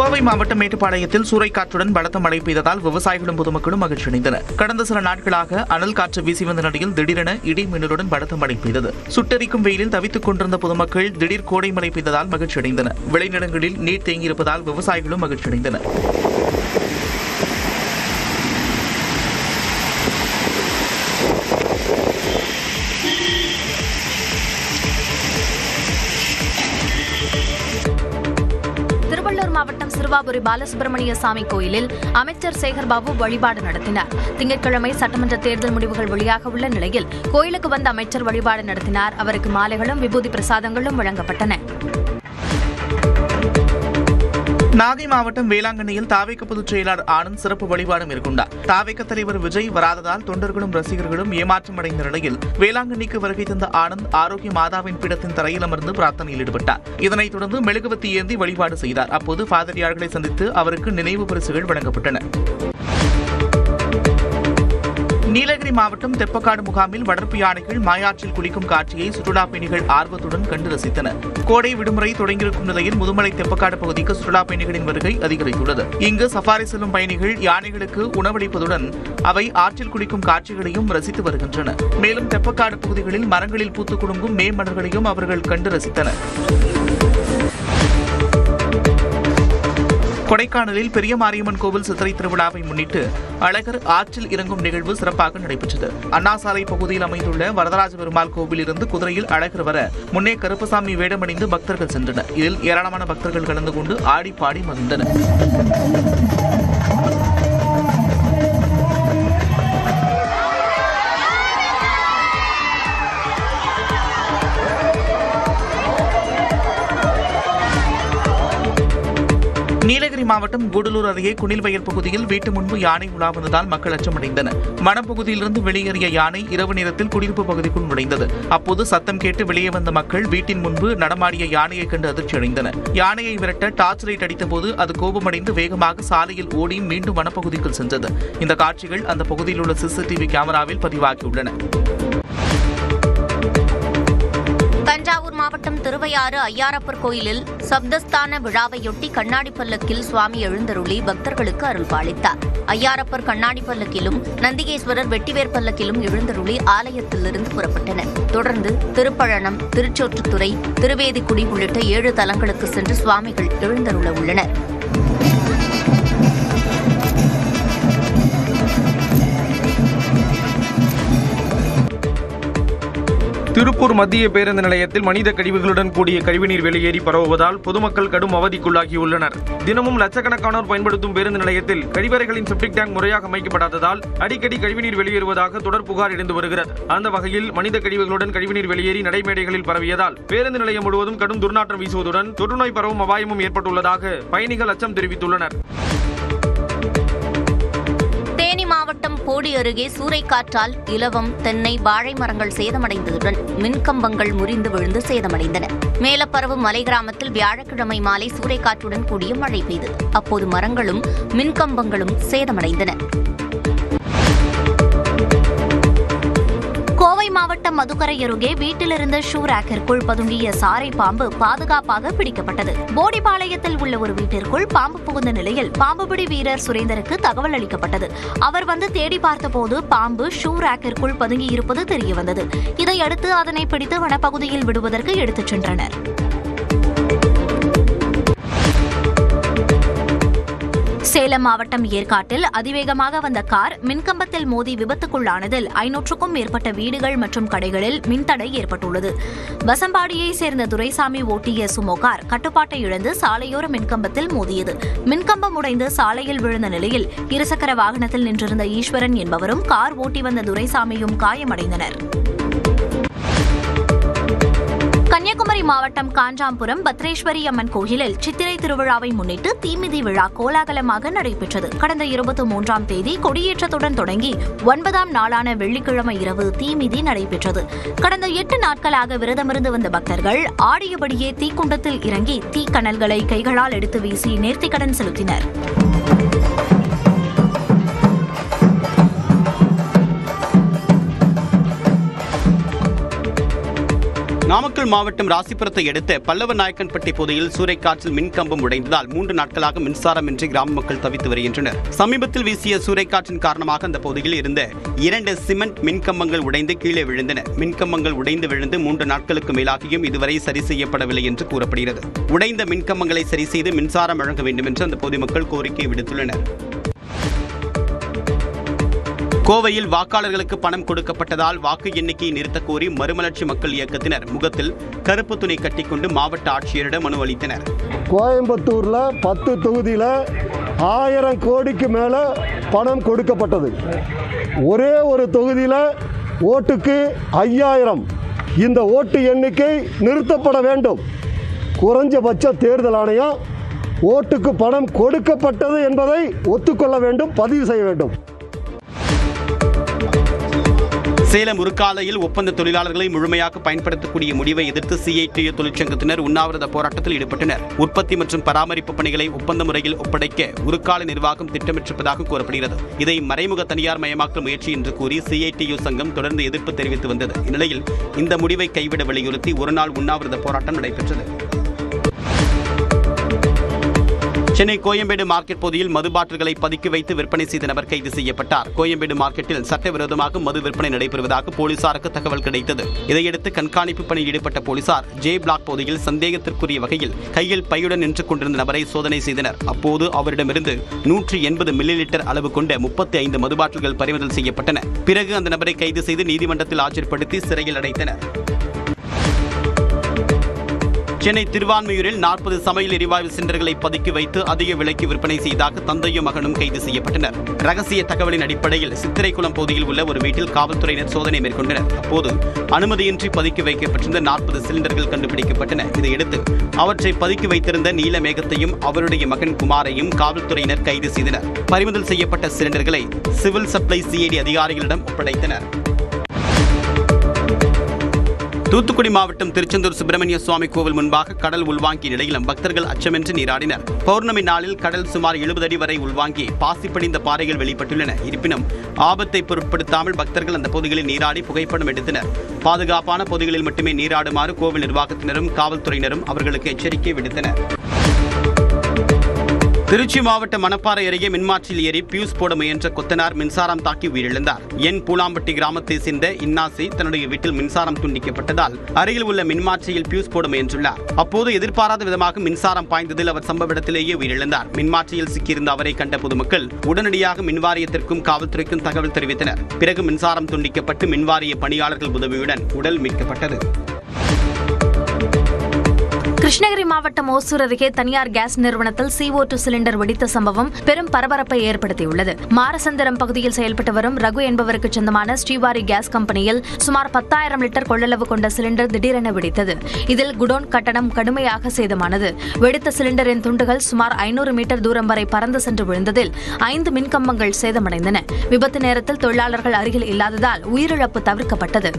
கோவை மாவட்டம் மேட்டுப்பாளையத்தில் சூறைக்காற்றுடன் பலத்த மழை பெய்ததால் விவசாயிகளும் பொதுமக்களும் மகிழ்ச்சியடைந்தனர். கடந்த சில நாட்களாக அனல் காற்று வீசி வந்த நிலையில் திடீரென இடி மின்னலுடன் பலத்த மழை பெய்தது. சுட்டெரிக்கும் வெயிலில் தவித்துக் கொண்டிருந்த பொதுமக்கள் திடீர் கோடை மழை பெய்ததால் மகிழ்ச்சியடைந்தனர். விளைநிலங்களில் நீர் தேங்கியிருப்பதால் விவசாயிகளும் மகிழ்ச்சியடைந்தனர். திருவள்ளூர் மாவட்டம் சிறுவாபுரி பாலசுப்ரமணிய சாமி கோயிலில் அமைச்சர் சேகர்பாபு வழிபாடு நடத்தினார். திங்கட்கிழமை சட்டமன்ற தேர்தல் முடிவுகள் வெளியாக உள்ள நிலையில் கோயிலுக்கு வந்த அமைச்சர் வழிபாடு நடத்தினார். அவருக்கு மாலைகளும் விபூதி பிரசாதங்களும் வழங்கப்பட்டன. நாகை மாவட்டம் வேளாங்கண்ணியில் தாவேக பொதுச் செயலாளர் ஆனந்த் சிறப்பு வழிபாடு மேற்கொண்டார். தாவேக தலைவர் விஜய் வராததால் தொண்டர்களும் ரசிகர்களும் ஏமாற்றம் அடைந்த நிலையில் வேளாங்கண்ணிக்கு வருகை தந்த ஆனந்த் ஆரோக்கிய மாதாவின் பீடத்தின் தரையில் அமர்ந்து பிரார்த்தனையில் ஈடுபட்டார். இதனைத் தொடர்ந்து மெழுகுவத்தி ஏந்தி வழிபாடு செய்தார். அப்போது பாதிரியார்களை சந்தித்து அவருக்கு நினைவு பரிசுகள் வழங்கப்பட்டன. நீலகிரி மாவட்டம் தெப்பக்காடு முகாமில் வளர்ப்பு யானைகள் மாயாற்றில் குளிக்கும் காட்சியை சுற்றுலாப் பயணிகள் ஆர்வத்துடன் கண்டு ரசித்தனர். கோடை விடுமுறை தொடங்கியிருக்கும் நிலையில் முதுமலை தெப்பக்காடு பகுதிக்கு சுற்றுலாப் பயணிகளின் வருகை அதிகரித்துள்ளது. இங்கு சஃபாரி செல்லும் பயணிகள் யானைகளுக்கு உணவளிப்பதுடன் அவை ஆற்றில் குளிக்கும் காட்சிகளையும் ரசித்து வருகின்றனர். மேலும் தெப்பக்காடு பகுதிகளில் மரங்களில் பூத்து குலுங்கும் மே மலர்களையும் அவர்கள் கண்டு ரசித்தனர். கொடைக்கானலில் பெரிய மாரியம்மன் கோவில் சித்திரை திருவிழாவை முன்னிட்டு அழகர் ஆற்றில் இறங்கும் நிகழ்வு சிறப்பாக நடைபெற்றது. அண்ணாசாலை பகுதியில் அமைந்துள்ள வரதராஜ பெருமாள் கோவில் இருந்து குதிரையில் அழகர் வர முன்னே கருப்பசாமி வேடமணிந்து பக்தர்கள் சென்றனர். இதில் ஏராளமான பக்தர்கள் கலந்து கொண்டு ஆடி பாடி மகிழ்ந்தனர். நீலகிரி மாவட்டம் கூடலூர் அருகே குனில்வயல் பகுதியில் வீட்டு முன்பு யானை உலா வந்ததால் மக்கள் அச்சமடைந்தனர். வனப்பகுதியிலிருந்து வெளியேறிய யானை இரவு நேரத்தில் குடியிருப்பு பகுதிக்குள் நுழைந்தது. அப்போது சத்தம் கேட்டு வெளியே வந்த மக்கள் வீட்டின் முன்பு நடமாடிய யானையை கண்டு அதிர்ச்சி அடைந்தனர். யானையை விரட்ட டார்ச் லைட் அடித்தபோது அது கோபமடைந்து வேகமாக சாலையில் ஓடி மீண்டும் வனப்பகுதிக்குள் சென்றது. இந்த காட்சிகள் அந்த பகுதியில் உள்ள சிசிடிவி கேமராவில் பதிவாகியுள்ளன. தஞ்சாவூர் மாவட்டம் திருவையாறு ஐயாரப்பர் கோயிலில் சப்தஸ்தான விழாவையொட்டி கண்ணாடி பல்லக்கில் சுவாமி எழுந்தருளி பக்தர்களுக்கு அருள் பாலித்தார். ஐயாரப்பர் கண்ணாடி பல்லக்கிலும் நந்திகேஸ்வரர் வெட்டிவேர் பல்லக்கிலும் எழுந்தருளி ஆலயத்திலிருந்து புறப்பட்டனர். தொடர்ந்து திருப்பழனம், திருச்சோற்றுத்துறை, திருவேதிக்குடி உள்ளிட்ட 7 தலங்களுக்கு சென்று சுவாமிகள் எழுந்தருள உள்ளனர். திருப்பூர் மத்திய பேருந்து நிலையத்தில் மனித கழிவுகளுடன் கூடிய கழிவுநீர் வெளியேறி பரவுவதால் பொதுமக்கள் கடும் அவதிக்குள்ளாகியுள்ளனர். தினமும் லட்சக்கணக்கானோர் பயன்படுத்தும் பேருந்து நிலையத்தில் கழிவறைகளின் செப்டிக் டேங்க் முறையாக அமைக்கப்படாததால் அடிக்கடி கழிவுநீர் வெளியேறுவதாக தொடர் புகார் எழுந்து வருகிறது. அந்த வகையில் மனித கழிவுகளுடன் கழிவுநீர் வெளியேறி நடைமேடைகளில் பரவியதால் பேருந்து நிலையம் முழுவதும் கடும் துர்நாற்றம் வீசுவதுடன் தொற்றுநோய் பரவும் அபாயமும் ஏற்பட்டுள்ளதாக பயணிகள் அச்சம் தெரிவித்துள்ளனர். தேனி மாவட்டம் போடி அருகே சூறைக்காற்றால் இலவம், தென்னை, வாழை மரங்கள் சேதமடைந்ததுடன் மின்கம்பங்கள் முறிந்து விழுந்து சேதமடைந்தன. மேலப்பரவு மலை கிராமத்தில் வியாழக்கிழமை மாலை சூறைக்காற்றுடன் கூடிய மழை பெய்தது. அப்போது மரங்களும் மின்கம்பங்களும் சேதமடைந்தன. கோவை மாவட்டம் மதுக்கரை அருகே வீட்டிலிருந்த ஷூ ரேக்கிற்குள் பதுங்கிய சாரை பாம்பு பாதுகாப்பாக பிடிக்கப்பட்டது. போடிபாளையத்தில் உள்ள ஒரு வீட்டிற்குள் பாம்பு புகுந்த நிலையில் பாம்புபிடி வீரர் சுரேந்தருக்கு தகவல் அளிக்கப்பட்டது. அவர் வந்து தேடி பார்த்தபோது பாம்பு ஷூ ரேக்கிற்குள் பதுங்கியிருப்பது தெரியவந்தது. இதையடுத்து அதனை பிடித்து வனப்பகுதியில் விடுவதற்கு எடுத்துச் சென்றனர். சேலம் மாவட்டம் ஏற்காட்டில் அதிவேகமாக வந்த கார் மின்கம்பத்தில் மோதி விபத்துக்குள்ளானதில் 500க்கும் மேற்பட்ட வீடுகள் மற்றும் கடைகளில் மின்தடை ஏற்பட்டுள்ளது. பசம்பாடியை சேர்ந்த துரைசாமி ஓட்டிய சுமோ கார் கட்டுப்பாட்டை இழந்து சாலையோர மின்கம்பத்தில் மோதியது. மின்கம்பம் உடைந்து சாலையில் விழுந்த நிலையில் இருசக்கர வாகனத்தில் நின்றிருந்த ஈஸ்வரன் என்பவரும் கார் ஓட்டி வந்த துரைசாமியும் காயமடைந்தனர். கன்னியாகுமரி மாவட்டம் காஞ்சாம்புரம் பத்ரேஸ்வரி அம்மன் கோயிலில் சித்திரை திருவிழாவை முன்னிட்டு தீமிதி விழா கோலாகலமாக நடைபெற்றது. கடந்த 23ஆம் தேதி கொடியேற்றத்துடன் தொடங்கி 9ஆம் நாளான வெள்ளிக்கிழமை இரவு தீமிதி நடைபெற்றது. கடந்த 8 நாட்களாக விரதமிருந்து வந்த பக்தர்கள் ஆடியபடியே தீக்குண்டத்தில் இறங்கி தீக்கனல்களை கைகளால் எடுத்து வீசி நேர்த்திக்கடன் செலுத்தினர். நாமக்கல் மாவட்டம் ராசிபுரத்தை அடுத்த பல்லவநாயக்கன்பட்டி பகுதியில் சூறைக்காற்றில் மின்கம்பம் உடைந்ததால் 3 நாட்களாக மின்சாரமின்றி கிராம மக்கள் தவித்து வருகின்றனர். சமீபத்தில் வீசிய சூறைக்காற்றின் காரணமாக அந்த பகுதியில் இருந்த 2 சிமெண்ட் மின்கம்பங்கள் உடைந்து கீழே விழுந்தன. மின்கம்பங்கள் உடைந்து விழுந்து 3 நாட்களுக்கு மேலாகியும் இதுவரை சரி செய்யப்படவில்லை என்று கூறப்படுகிறது. உடைந்த மின்கம்பங்களை சரி செய்து மின்சாரம் வழங்க வேண்டும் என்று அந்த பகுதி மக்கள் கோரிக்கை விடுத்துள்ளனர். கோவையில் வாக்காளர்களுக்கு பணம் கொடுக்கப்பட்டதால் வாக்கு எண்ணிக்கையை நிறுத்தக் கோரி மறுமலர்ச்சி மக்கள் இயக்கத்தினர் முகத்தில் கருப்பு துணி கட்டிக்கொண்டு மாவட்ட ஆட்சியரிடம் மனு அளித்தனர். கோயம்புத்தூர்ல 10 தொகுதியில் 1000 கோடிக்கு மேல பணம் கொடுக்கப்பட்டது. ஒரே ஒரு தொகுதியில் ஓட்டுக்கு 5000. இந்த ஓட்டு எண்ணிக்கை நிறுத்தப்பட வேண்டும். குறைஞ்சபட்ச தேர்தல் ஆணையம் ஓட்டுக்கு பணம் கொடுக்கப்பட்டது என்பதை ஒத்துக்கொள்ள வேண்டும், பதிவு செய்ய வேண்டும். சேலம் உருக்காலையில் ஒப்பந்த தொழிலாளர்களை முழுமையாக பயன்படுத்தக்கூடிய முடிவை எதிர்த்து CITU தொழிற்சங்கத்தினர் உண்ணாவிரத போராட்டத்தில் ஈடுபட்டனர். உற்பத்தி மற்றும் பராமரிப்பு பணிகளை ஒப்பந்த முறையில் ஒப்படைக்க உருக்காலை நிர்வாகம் திட்டமிட்டிருப்பதாக கூறப்படுகிறது. இதை மறைமுக தனியார் மயமாக்கல் முயற்சி என்று கூறி CITU சங்கம் தொடர்ந்து எதிர்ப்பு தெரிவித்து வந்தது. இந்நிலையில் இந்த முடிவை கைவிட வலியுறுத்தி ஒருநாள் உண்ணாவிரத போராட்டம் நடைபெற்றது. சென்னை கோயம்பேடு மார்க்கெட் பகுதியில் மது பாட்டில்களை பதுக்கி வைத்து விற்பனை செய்த நபர் கைது செய்யப்பட்டார். கோயம்பேடு மார்க்கெட்டில் சட்டவிரோதமாக மது விற்பனை நடைபெறுவதாக போலீசாருக்கு தகவல் கிடைத்தது. இதையடுத்து கண்காணிப்பு பணியில் ஈடுபட்ட போலீசார் J பிளாக் பகுதியில் சந்தேகத்திற்குரிய வகையில் கையில் பையுடன் நின்று கொண்டிருந்த நபரை சோதனை செய்தனர். அப்போது அவரிடமிருந்து 180 மில்லிலிட்டர் அளவு கொண்ட 35 மது பாட்டில்கள் பறிமுதல் செய்யப்பட்டன. பிறகு அந்த நபரை கைது செய்து நீதிமன்றத்தில் ஆஜர்படுத்தி சிறையில் அடைத்தனர். சென்னை திருவான்மியூரில் 40 சமையல் எரிவாயு சிலிண்டர்களை பதுக்கி வைத்து அதிக விலைக்கு விற்பனை செய்தாக தந்தையும் மகனும் கைது செய்யப்பட்டனர். ரகசிய தகவலின் அடிப்படையில் சித்திரைக்குளம் பகுதியில் உள்ள ஒரு வீட்டில் காவல்துறையினர் சோதனை மேற்கொண்டனர். அப்போது அனுமதியின்றி பதுக்கி வைக்கப்பட்டிருந்த 40 சிலிண்டர்கள் கண்டுபிடிக்கப்பட்டன. இதையடுத்து அவற்றை பதுக்கி வைத்திருந்த நீலமேகத்தையும் அவருடைய மகன் குமாரையும் காவல்துறையினர் கைது செய்தனர். பறிமுதல் செய்யப்பட்ட சிலிண்டர்களை சிவில் சப்ளை CID அதிகாரிகளிடம் ஒப்படைத்தனர். தூத்துக்குடி மாவட்டம் திருச்செந்தூர் சுப்பிரமணிய சுவாமி கோவில் முன்பாக கடல் உள்வாங்கிய நிலையிலும் பக்தர்கள் அச்சமின்றி நீராடினர். பௌர்ணமி நாளில் கடல் சுமார் 70 அடி வரை உள்வாங்கி பாசிப்படிந்த பாறைகள் வெளிப்பட்டுள்ளன. இருப்பினும் ஆபத்தை பொருட்படுத்தாமல் பக்தர்கள் அந்த பகுதிகளில் நீராடி புகைப்படம் எடுத்தனர். பாதுகாப்பான பகுதிகளில் மட்டுமே நீராடுமாறு கோவில் நிர்வாகத்தினரும் காவல்துறையினரும் அவர்களுக்கு எச்சரிக்கை விடுத்தனர். திருச்சி மாவட்ட மணப்பாறை அருகே மின்மாற்றியில் ஏறி பியூஸ் போட முயன்ற கொத்தனார் மின்சாரம் தாக்கி உயிரிழந்தார். பூலாம்பட்டி கிராமத்தை சேர்ந்த இன்னாசி தன்னுடைய வீட்டில் மின்சாரம் துண்டிக்கப்பட்டதால் அருகில் உள்ள மின்மாற்றியில் பியூஸ் போட முயன்றுள்ளார். அப்போது எதிர்பாராத விதமாக மின்சாரம் பாய்ந்ததில் அவர் சம்பவ இடத்திலேயே உயிரிழந்தார். மின்மாற்றியில் சிக்கியிருந்த அவரை கண்ட பொதுமக்கள் உடனடியாக மின்வாரியத்திற்கும் காவல்துறைக்கும் தகவல் தெரிவித்தனர். பிறகு மின்சாரம் துண்டிக்கப்பட்டு மின்வாரிய பணியாளர்கள் உதவியுடன் உடல் மீட்கப்பட்டது. கிருஷ்ணகிரி மாவட்டம் ஓசூர் அருகே தனியார் கேஸ் நிறுவனத்தில் CO2 சிலிண்டர் வெடித்த சம்பவம் பெரும் பரபரப்பை ஏற்படுத்தியுள்ளது. மாரசந்திரம் பகுதியில் செயல்பட்டு வரும் ரகு என்பவருக்கு சொந்தமான ஸ்ரீவாரி கேஸ் கம்பெனியில் சுமார் 10,000 லிட்டர் கொள்ளளவு கொண்ட சிலிண்டர் திடீரென வெடித்தது. இதில் குடோன் கட்டடம் கடுமையாக சேதமானது. வெடித்த சிலிண்டரின் துண்டுகள் சுமார் 500 மீட்டர் தூரம் வரை பறந்து சென்று விழுந்ததில் 5 மின்கம்பங்கள் சேதமடைந்தன. விபத்து நேரத்தில் தொழிலாளர்கள் அருகில் இல்லாததால் உயிரிழப்பு தவிர்க்கப்பட்டது.